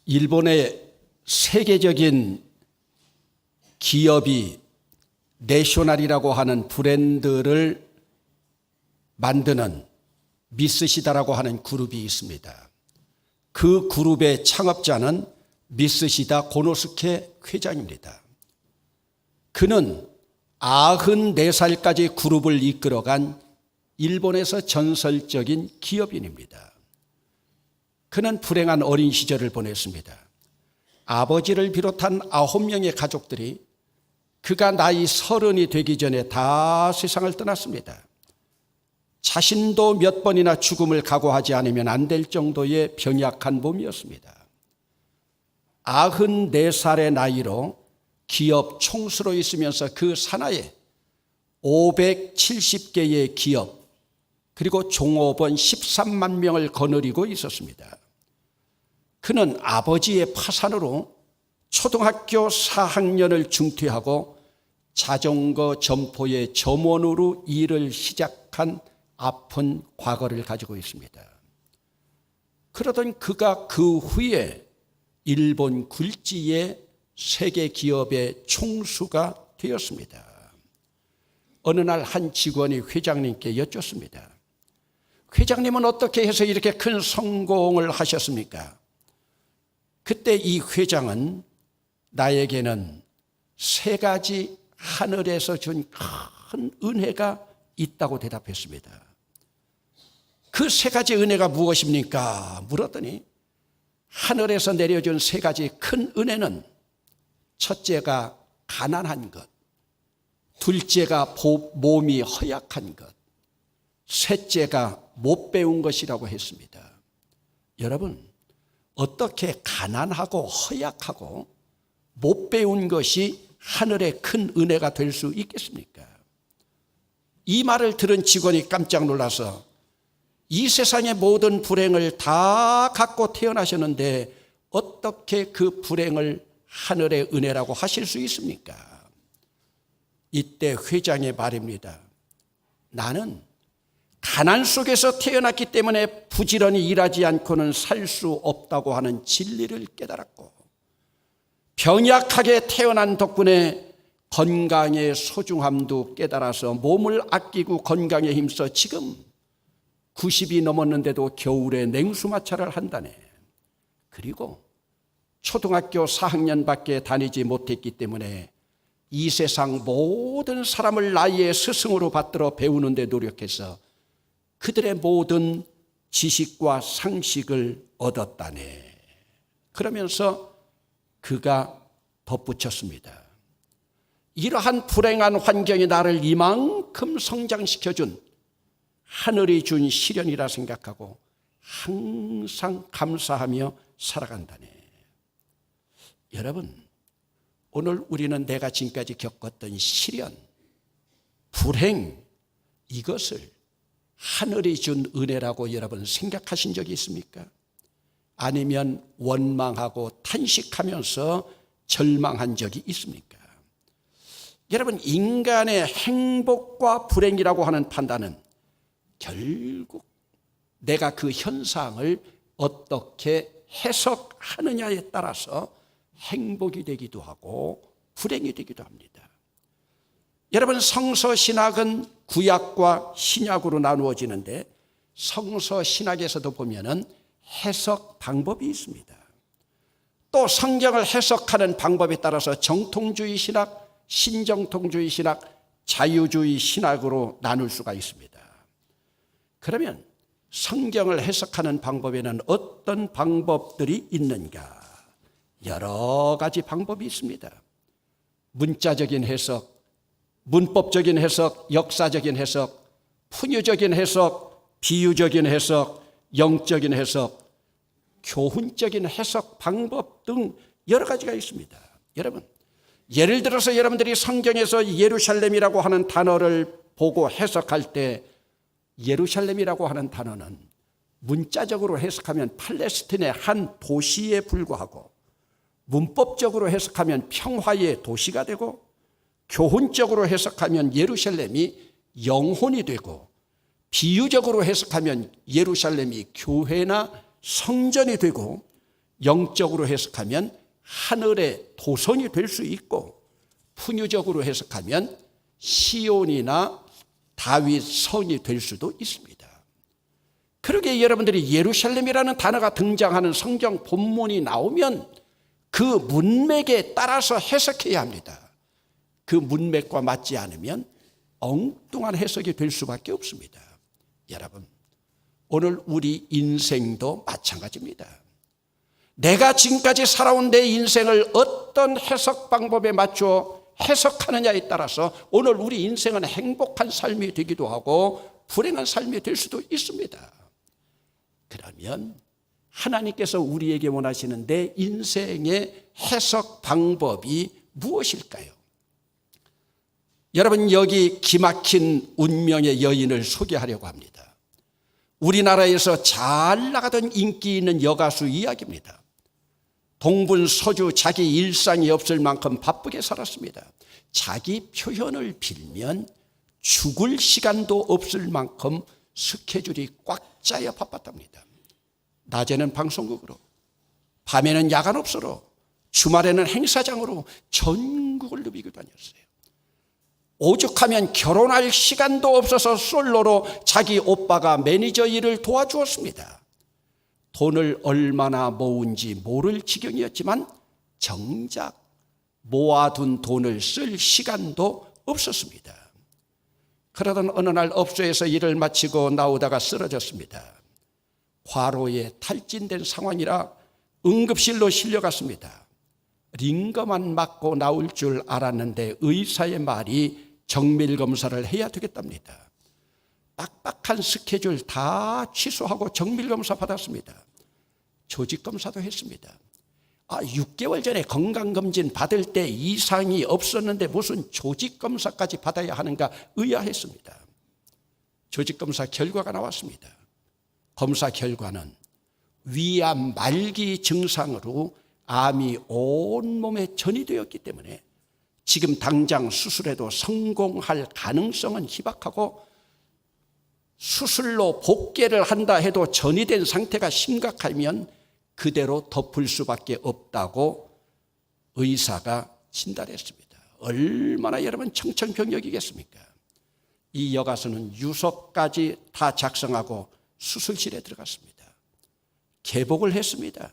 일본의 세계적인 기업이 내셔널이라고 하는 브랜드를 만드는 미쓰시다라고 하는 그룹이 있습니다. 그 그룹의 창업자는 미쓰시다 고노스케 회장입니다. 그는 94살까지 그룹을 이끌어간 일본에서 전설적인 기업인입니다. 그는 불행한 어린 시절을 보냈습니다. 아버지를 비롯한 9명의 가족들이 그가 나이 30이 되기 전에 다 세상을 떠났습니다. 자신도 몇 번이나 죽음을 각오하지 않으면 안 될 정도의 병약한 몸이었습니다. 94살의 나이로 기업 총수로 있으면서 그 산하에 570개의 기업 그리고 종업원 13만 명을 거느리고 있었습니다. 그는 아버지의 파산으로 초등학교 4학년을 중퇴하고 자전거 점포의 점원으로 일을 시작한 아픈 과거를 가지고 있습니다. 그러던 그가 그 후에 일본 굴지의 세계 기업의 총수가 되었습니다. 어느 날 한 직원이 회장님께 여쭙습니다. 회장님은 어떻게 해서 이렇게 큰 성공을 하셨습니까? 그때 이 회장은 나에게는 3가지 하늘에서 준 큰 은혜가 있다고 대답했습니다. 그 3가지 은혜가 무엇입니까? 물었더니 하늘에서 내려준 3가지 큰 은혜는 첫째가 가난한 것, 둘째가 몸이 허약한 것, 셋째가 못 배운 것이라고 했습니다. 여러분, 어떻게 가난하고 허약하고 못 배운 것이 하늘의 큰 은혜가 될 수 있겠습니까? 이 말을 들은 직원이 깜짝 놀라서 이 세상의 모든 불행을 다 갖고 태어나셨는데 어떻게 그 불행을 하늘의 은혜라고 하실 수 있습니까? 이때 회장의 말입니다. 나는 가난 속에서 태어났기 때문에 부지런히 일하지 않고는 살 수 없다고 하는 진리를 깨달았고 병약하게 태어난 덕분에 건강의 소중함도 깨달아서 몸을 아끼고 건강에 힘써 지금 90이 넘었는데도 겨울에 냉수마찰을 한다네. 그리고 초등학교 4학년밖에 다니지 못했기 때문에 이 세상 모든 사람을 나의 스승으로 받들어 배우는 데 노력해서 그들의 모든 지식과 상식을 얻었다네. 그러면서 그가 덧붙였습니다. 이러한 불행한 환경이 나를 이만큼 성장시켜준 하늘이 준 시련이라 생각하고 항상 감사하며 살아간다네. 여러분, 오늘 우리는 내가 지금까지 겪었던 시련, 불행, 이것을 하늘이 준 은혜라고 여러분 생각하신 적이 있습니까? 아니면 원망하고 탄식하면서 절망한 적이 있습니까? 여러분, 인간의 행복과 불행이라고 하는 판단은 결국 내가 그 현상을 어떻게 해석하느냐에 따라서 행복이 되기도 하고 불행이 되기도 합니다. 여러분, 성서신학은 구약과 신약으로 나누어지는데 성서신학에서도 보면은 해석 방법이 있습니다. 또 성경을 해석하는 방법에 따라서 정통주의 신학, 신정통주의 신학, 자유주의 신학으로 나눌 수가 있습니다. 그러면 성경을 해석하는 방법에는 어떤 방법들이 있는가? 여러 가지 방법이 있습니다. 문자적인 해석, 문법적인 해석, 역사적인 해석, 풍유적인 해석, 비유적인 해석, 영적인 해석, 교훈적인 해석 방법 등 여러 가지가 있습니다. 여러분, 예를 들어서 여러분들이 성경에서 예루살렘이라고 하는 단어를 보고 해석할 때 예루살렘이라고 하는 단어는 문자적으로 해석하면 팔레스틴의 한 도시에 불과하고 문법적으로 해석하면 평화의 도시가 되고 교훈적으로 해석하면 예루살렘이 영혼이 되고 비유적으로 해석하면 예루살렘이 교회나 성전이 되고 영적으로 해석하면 하늘의 도성이 될 수 있고, 푸뉴적으로 해석하면 시온이나 다윗 성이 될 수도 있습니다. 그러게 여러분들이 예루살렘이라는 단어가 등장하는 성경 본문이 나오면 그 문맥에 따라서 해석해야 합니다. 그 문맥과 맞지 않으면 엉뚱한 해석이 될 수밖에 없습니다. 여러분, 오늘 우리 인생도 마찬가지입니다. 내가 지금까지 살아온 내 인생을 어떤 해석 방법에 맞춰 해석하느냐에 따라서 오늘 우리 인생은 행복한 삶이 되기도 하고 불행한 삶이 될 수도 있습니다. 그러면 하나님께서 우리에게 원하시는 내 인생의 해석 방법이 무엇일까요? 여러분, 여기 기막힌 운명의 여인을 소개하려고 합니다. 우리나라에서 잘 나가던 인기 있는 여가수 이야기입니다. 동분서주 자기 일상이 없을 만큼 바쁘게 살았습니다. 자기 표현을 빌면 죽을 시간도 없을 만큼 스케줄이 꽉 짜여 바빴답니다. 낮에는 방송국으로, 밤에는 야간업소로, 주말에는 행사장으로 전국을 누비고 다녔어요. 오죽하면 결혼할 시간도 없어서 솔로로 자기 오빠가 매니저 일을 도와주었습니다. 돈을 얼마나 모은지 모를 지경이었지만 정작 모아둔 돈을 쓸 시간도 없었습니다. 그러던 어느 날 업소에서 일을 마치고 나오다가 쓰러졌습니다. 과로에 탈진된 상황이라 응급실로 실려갔습니다. 링거만 맞고 나올 줄 알았는데 의사의 말이 정밀검사를 해야 되겠답니다. 빡빡한 스케줄 다 취소하고 정밀검사 받았습니다. 조직검사도 했습니다. 6개월 전에 건강검진 받을 때 이상이 없었는데 무슨 조직검사까지 받아야 하는가 의아했습니다. 조직검사 결과가 나왔습니다. 검사 결과는 위암 말기 증상으로 암이 온몸에 전이되었기 때문에 지금 당장 수술해도 성공할 가능성은 희박하고 수술로 복귀를 한다 해도 전이된 상태가 심각하면 그대로 덮을 수밖에 없다고 의사가 진단했습니다. 얼마나 여러분 청천벽력이겠습니까? 이 여가수는 유서까지 다 작성하고 수술실에 들어갔습니다. 개복을 했습니다.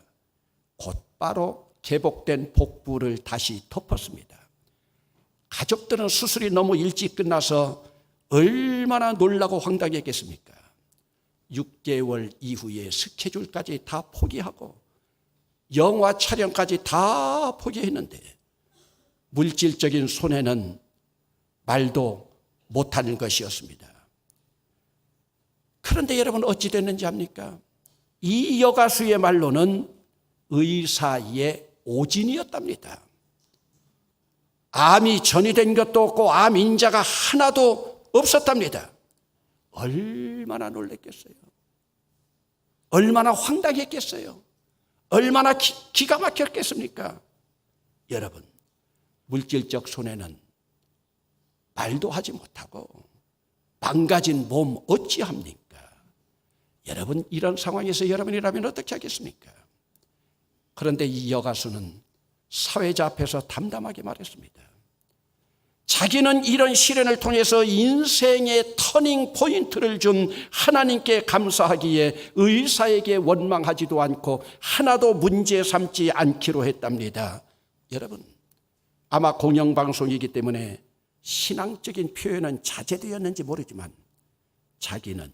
곧바로 개복된 복부를 다시 덮었습니다. 가족들은 수술이 너무 일찍 끝나서 얼마나 놀라고 황당했겠습니까? 6개월 이후에 스케줄까지 다 포기하고 영화 촬영까지 다 포기했는데 물질적인 손해는 말도 못하는 것이었습니다. 그런데 여러분 어찌 됐는지 압니까? 이 여가수의 말로는 의사의 오진이었답니다. 암이 전이된 것도 없고 암 인자가 하나도 없었답니다. 얼마나 놀랐겠어요? 얼마나 황당했겠어요? 얼마나 기가 막혔겠습니까? 여러분, 물질적 손해는 말도 하지 못하고 망가진 몸 어찌합니까? 여러분, 이런 상황에서 여러분이라면 어떻게 하겠습니까? 그런데 이 여가수는 사회자 앞에서 담담하게 말했습니다. 자기는 이런 시련을 통해서 인생의 터닝 포인트를 준 하나님께 감사하기에 의사에게 원망하지도 않고 하나도 문제 삼지 않기로 했답니다. 여러분, 아마 공영방송이기 때문에 신앙적인 표현은 자제되었는지 모르지만 자기는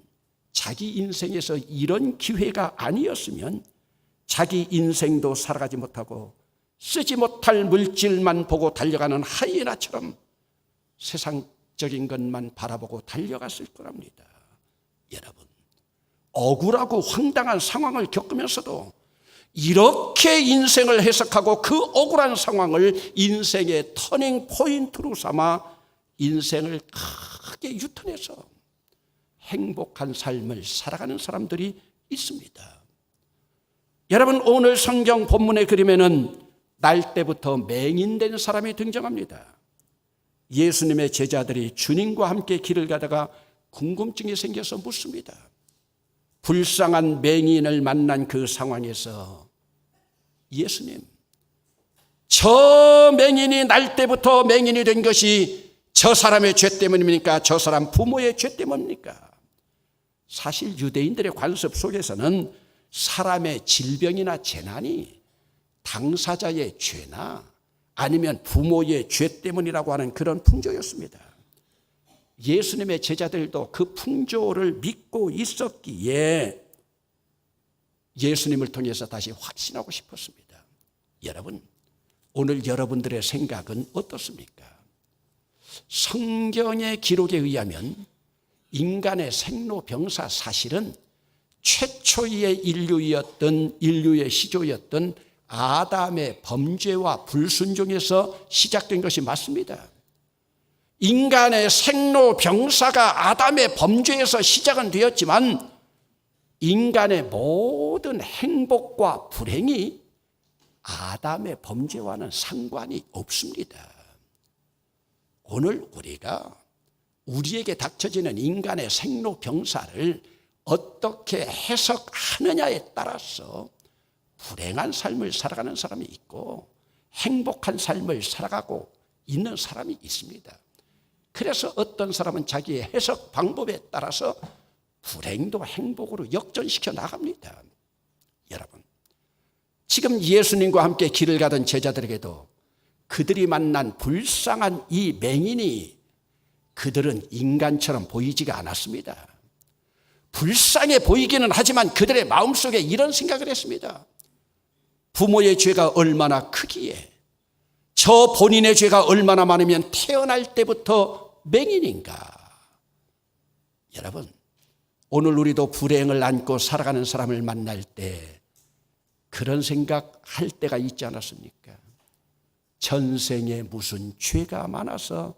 자기 인생에서 이런 기회가 아니었으면 자기 인생도 살아가지 못하고 쓰지 못할 물질만 보고 달려가는 하이에나처럼 세상적인 것만 바라보고 달려갔을 거랍니다. 여러분, 억울하고 황당한 상황을 겪으면서도 이렇게 인생을 해석하고 그 억울한 상황을 인생의 터닝 포인트로 삼아 인생을 크게 유턴해서 행복한 삶을 살아가는 사람들이 있습니다. 여러분, 오늘 성경 본문의 그림에는 날 때부터 맹인된 사람이 등장합니다. 예수님의 제자들이 주님과 함께 길을 가다가 궁금증이 생겨서 묻습니다. 불쌍한 맹인을 만난 그 상황에서 예수님, 저 맹인이 날 때부터 맹인이 된 것이 저 사람의 죄 때문입니까? 저 사람 부모의 죄 때문입니까? 사실 유대인들의 관습 속에서는 사람의 질병이나 재난이 당사자의 죄나 아니면 부모의 죄 때문이라고 하는 그런 풍조였습니다. 예수님의 제자들도 그 풍조를 믿고 있었기에 예수님을 통해서 다시 확신하고 싶었습니다. 여러분, 오늘 여러분들의 생각은 어떻습니까? 성경의 기록에 의하면 인간의 생로병사 사실은 최초의 인류의 시조였던 아담의 범죄와 불순종에서 시작된 것이 맞습니다. 인간의 생로병사가 아담의 범죄에서 시작은 되었지만 인간의 모든 행복과 불행이 아담의 범죄와는 상관이 없습니다. 오늘 우리가 우리에게 닥쳐지는 인간의 생로병사를 어떻게 해석하느냐에 따라서 불행한 삶을 살아가는 사람이 있고 행복한 삶을 살아가고 있는 사람이 있습니다. 그래서 어떤 사람은 자기의 해석 방법에 따라서 불행도 행복으로 역전시켜 나갑니다. 여러분, 지금 예수님과 함께 길을 가던 제자들에게도 그들이 만난 불쌍한 이 맹인이 그들은 인간처럼 보이지가 않았습니다. 불쌍해 보이기는 하지만 그들의 마음속에 이런 생각을 했습니다. 부모의 죄가 얼마나 크기에 저 본인의 죄가 얼마나 많으면 태어날 때부터 맹인인가. 여러분, 오늘 우리도 불행을 안고 살아가는 사람을 만날 때 그런 생각할 때가 있지 않았습니까? 전생에 무슨 죄가 많아서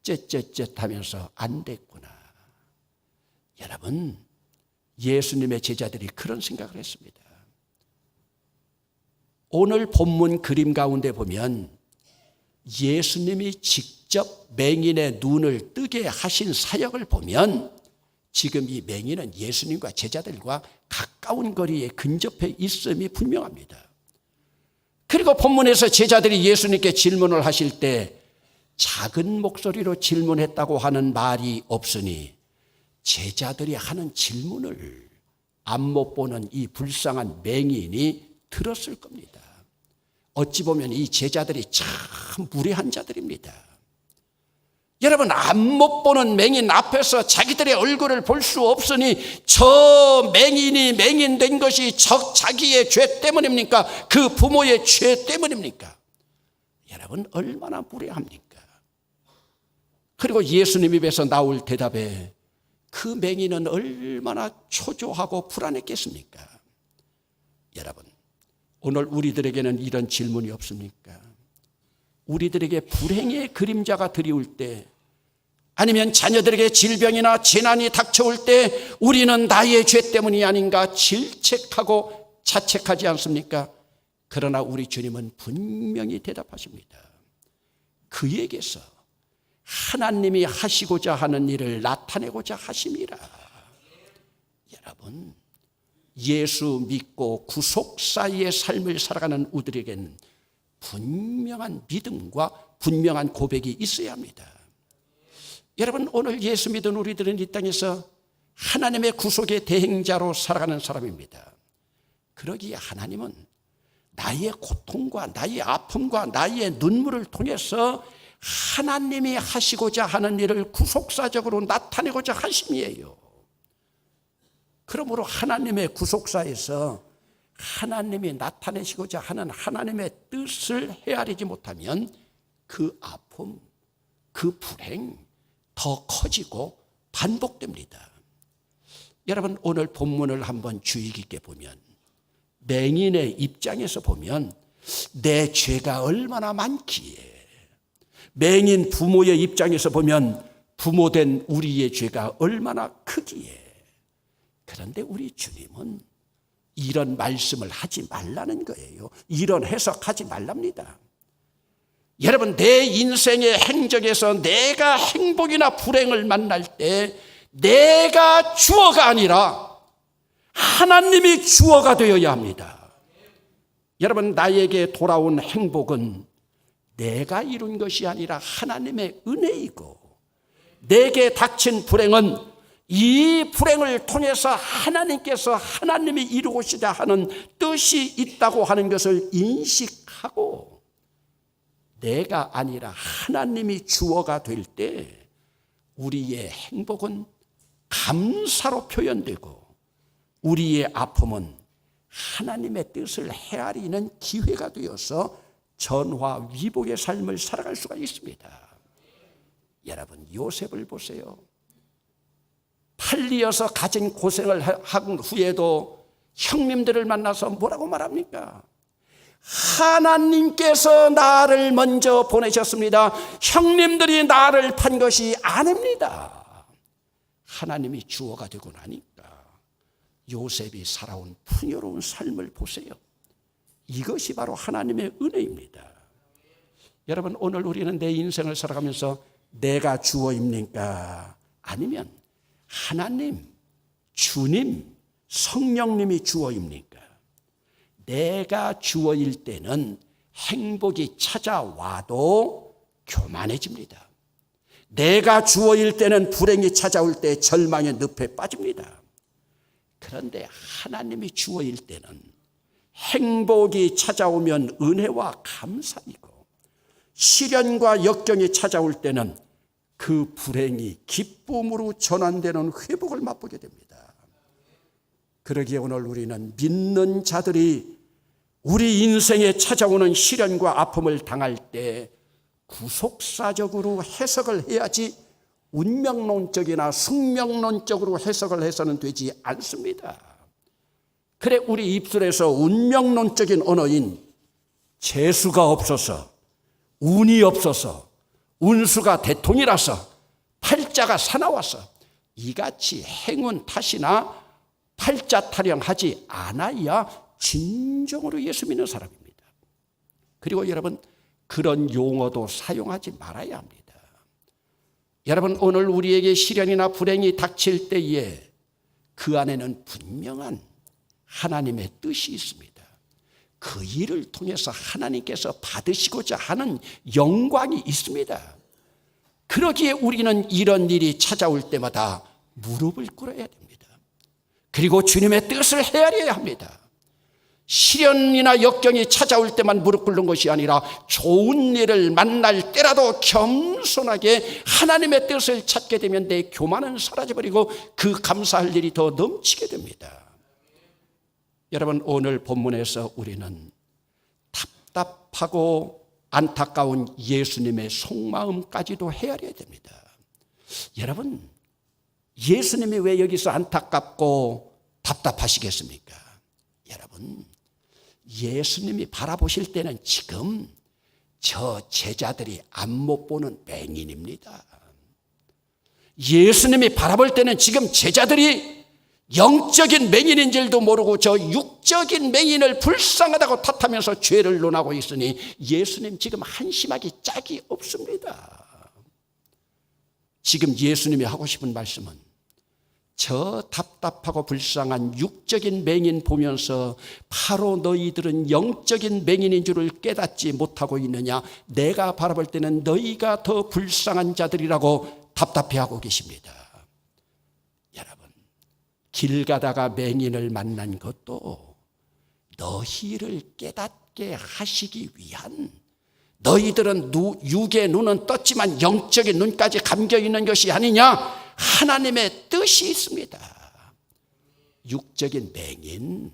쨉쨉쨉 하면서 안 됐구나. 여러분, 예수님의 제자들이 그런 생각을 했습니다. 오늘 본문 그림 가운데 보면 예수님이 직접 맹인의 눈을 뜨게 하신 사역을 보면 지금 이 맹인은 예수님과 제자들과 가까운 거리에 근접해 있음이 분명합니다. 그리고 본문에서 제자들이 예수님께 질문을 하실 때 작은 목소리로 질문했다고 하는 말이 없으니 제자들이 하는 질문을 안못 보는 이 불쌍한 맹인이 들었을 겁니다. 어찌 보면 이 제자들이 참 무례한 자들입니다. 여러분, 안못 보는 맹인 앞에서 자기들의 얼굴을 볼 수 없으니 저 맹인이 맹인된 것이 자기의 죄 때문입니까? 그 부모의 죄 때문입니까? 여러분, 얼마나 무례합니까? 그리고 예수님 입에서 나올 대답에 그 맹인은 얼마나 초조하고 불안했겠습니까? 여러분, 오늘 우리들에게는 이런 질문이 없습니까? 우리들에게 불행의 그림자가 드리울 때 아니면 자녀들에게 질병이나 재난이 닥쳐올 때 우리는 나의 죄 때문이 아닌가 질책하고 자책하지 않습니까? 그러나 우리 주님은 분명히 대답하십니다. 그에게서 하나님이 하시고자 하는 일을 나타내고자 하심이라. 여러분, 예수 믿고 구속사의 삶을 살아가는 우리에게는 분명한 믿음과 분명한 고백이 있어야 합니다. 여러분, 오늘 예수 믿은 우리들은 이 땅에서 하나님의 구속의 대행자로 살아가는 사람입니다. 그러기에 하나님은 나의 고통과 나의 아픔과 나의 눈물을 통해서 하나님이 하시고자 하는 일을 구속사적으로 나타내고자 하심이에요. 그러므로 하나님의 구속사에서 하나님이 나타내시고자 하는 하나님의 뜻을 헤아리지 못하면 그 아픔, 그 불행 더 커지고 반복됩니다. 여러분, 오늘 본문을 한번 주의 깊게 보면 맹인의 입장에서 보면 내 죄가 얼마나 많기에, 맹인 부모의 입장에서 보면 부모된 우리의 죄가 얼마나 크기에, 그런데 우리 주님은 이런 말씀을 하지 말라는 거예요. 이런 해석하지 말랍니다. 여러분, 내 인생의 행적에서 내가 행복이나 불행을 만날 때 내가 주어가 아니라 하나님이 주어가 되어야 합니다. 여러분, 나에게 돌아온 행복은 내가 이룬 것이 아니라 하나님의 은혜이고, 내게 닥친 불행은 이 불행을 통해서 하나님이 이루고자 하는 뜻이 있다고 하는 것을 인식하고, 내가 아니라 하나님이 주어가 될 때 우리의 행복은 감사로 표현되고, 우리의 아픔은 하나님의 뜻을 헤아리는 기회가 되어서 전화위복의 삶을 살아갈 수가 있습니다. 여러분, 요셉을 보세요. 팔리어서 가진 고생을 한 후에도 형님들을 만나서 뭐라고 말합니까? 하나님께서 나를 먼저 보내셨습니다. 형님들이 나를 판 것이 아닙니다. 하나님이 주어가 되고 나니까 요셉이 살아온 풍요로운 삶을 보세요. 이것이 바로 하나님의 은혜입니다. 여러분, 오늘 우리는 내 인생을 살아가면서 내가 주어입니까? 아니면 하나님, 주님, 성령님이 주어입니까? 내가 주어일 때는 행복이 찾아와도 교만해집니다. 내가 주어일 때는 불행이 찾아올 때 절망의 늪에 빠집니다. 그런데 하나님이 주어일 때는 행복이 찾아오면 은혜와 감사이고, 시련과 역경이 찾아올 때는 그 불행이 기쁨으로 전환되는 회복을 맛보게 됩니다. 그러기에 오늘 우리는 믿는 자들이 우리 인생에 찾아오는 시련과 아픔을 당할 때 구속사적으로 해석을 해야지 운명론적이나 숙명론적으로 해석을 해서는 되지 않습니다. 그래, 우리 입술에서 운명론적인 언어인 재수가 없어서, 운이 없어서, 운수가 대통이라서, 팔자가 사나워서 이같이 행운 탓이나 팔자 타령하지 않아야 진정으로 예수 믿는 사람입니다. 그리고 여러분, 그런 용어도 사용하지 말아야 합니다. 여러분, 오늘 우리에게 시련이나 불행이 닥칠 때에 그 안에는 분명한 하나님의 뜻이 있습니다. 그 일을 통해서 하나님께서 받으시고자 하는 영광이 있습니다. 그러기에 우리는 이런 일이 찾아올 때마다 무릎을 꿇어야 됩니다. 그리고 주님의 뜻을 헤아려야 합니다. 시련이나 역경이 찾아올 때만 무릎 꿇는 것이 아니라 좋은 일을 만날 때라도 겸손하게 하나님의 뜻을 찾게 되면 내 교만은 사라져버리고 그 감사할 일이 더 넘치게 됩니다. 여러분, 오늘 본문에서 우리는 답답하고 안타까운 예수님의 속마음까지도 헤아려야 됩니다. 여러분, 예수님이 왜 여기서 안타깝고 답답하시겠습니까? 여러분, 예수님이 바라보실 때는 지금 저 제자들이 안못 보는 맹인입니다. 예수님이 바라볼 때는 지금 제자들이 영적인 맹인인 줄도 모르고 저 육적인 맹인을 불쌍하다고 탓하면서 죄를 논하고 있으니 예수님 지금 한심하기 짝이 없습니다. 지금 예수님이 하고 싶은 말씀은 저 답답하고 불쌍한 육적인 맹인 보면서 바로 너희들은 영적인 맹인인 줄을 깨닫지 못하고 있느냐? 내가 바라볼 때는 너희가 더 불쌍한 자들이라고 답답해하고 계십니다. 여러분, 길 가다가 맹인을 만난 것도 너희를 깨닫게 하시기 위한, 너희들은 육의 눈은 떴지만 영적인 눈까지 감겨 있는 것이 아니냐? 하나님의 뜻이 있습니다. 육적인 맹인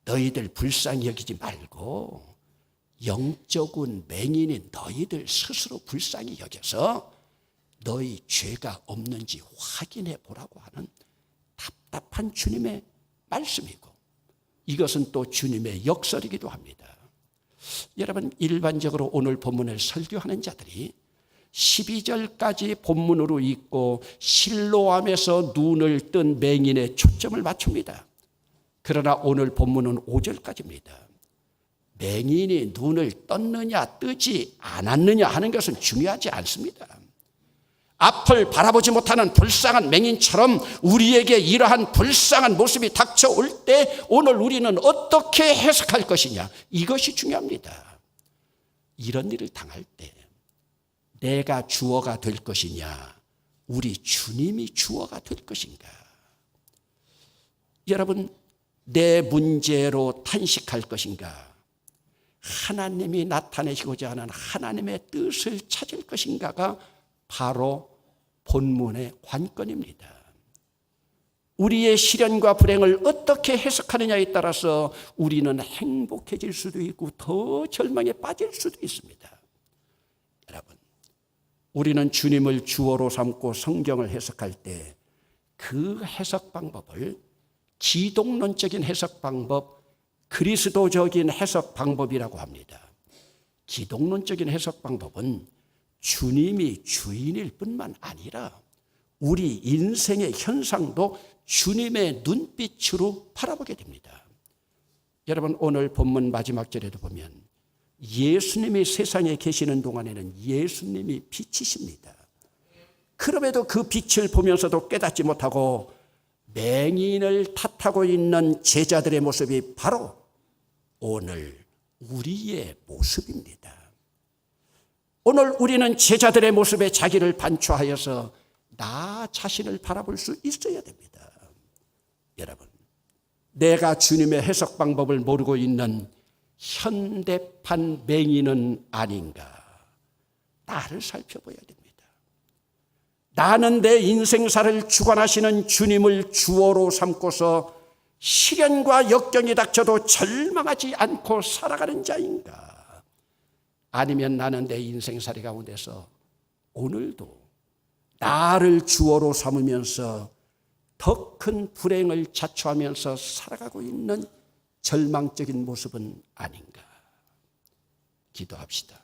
너희들 불쌍히 여기지 말고 영적인 맹인인 너희들 스스로 불쌍히 여겨서 너희 죄가 없는지 확인해 보라고 하는 답답한 주님의 말씀이고, 이것은 또 주님의 역설이기도 합니다. 여러분, 일반적으로 오늘 본문을 설교하는 자들이 12절까지 본문으로 읽고 실로암에서 눈을 뜬 맹인의 초점을 맞춥니다. 그러나 오늘 본문은 5절까지입니다. 맹인이 눈을 떴느냐 뜨지 않았느냐 하는 것은 중요하지 않습니다. 앞을 바라보지 못하는 불쌍한 맹인처럼 우리에게 이러한 불쌍한 모습이 닥쳐올 때 오늘 우리는 어떻게 해석할 것이냐, 이것이 중요합니다. 이런 일을 당할 때 내가 주어가 될 것이냐, 우리 주님이 주어가 될 것인가. 여러분, 내 문제로 탄식할 것인가, 하나님이 나타내시고자 하는 하나님의 뜻을 찾을 것인가가 바로 본문의 관건입니다. 우리의 시련과 불행을 어떻게 해석하느냐에 따라서 우리는 행복해질 수도 있고 더 절망에 빠질 수도 있습니다. 여러분, 우리는 주님을 주어로 삼고 성경을 해석할 때 그 해석 방법을 기독론적인 해석 방법, 그리스도적인 해석 방법이라고 합니다. 기독론적인 해석 방법은 주님이 주인일 뿐만 아니라 우리 인생의 현상도 주님의 눈빛으로 바라보게 됩니다. 여러분, 오늘 본문 마지막 절에도 보면 예수님이 세상에 계시는 동안에는 예수님이 빛이십니다. 그럼에도 그 빛을 보면서도 깨닫지 못하고 맹인을 탓하고 있는 제자들의 모습이 바로 오늘 우리의 모습입니다. 오늘 우리는 제자들의 모습에 자기를 반추하여서 나 자신을 바라볼 수 있어야 됩니다. 여러분, 내가 주님의 해석 방법을 모르고 있는 현대판 맹인은 아닌가, 나를 살펴봐야 됩니다. 나는 내 인생사를 주관하시는 주님을 주어로 삼고서 시련과 역경이 닥쳐도 절망하지 않고 살아가는 자인가, 아니면 나는 내 인생살이 가운데서 오늘도 나를 주어로 삼으면서 더 큰 불행을 자초하면서 살아가고 있는 절망적인 모습은 아닌가. 기도합시다.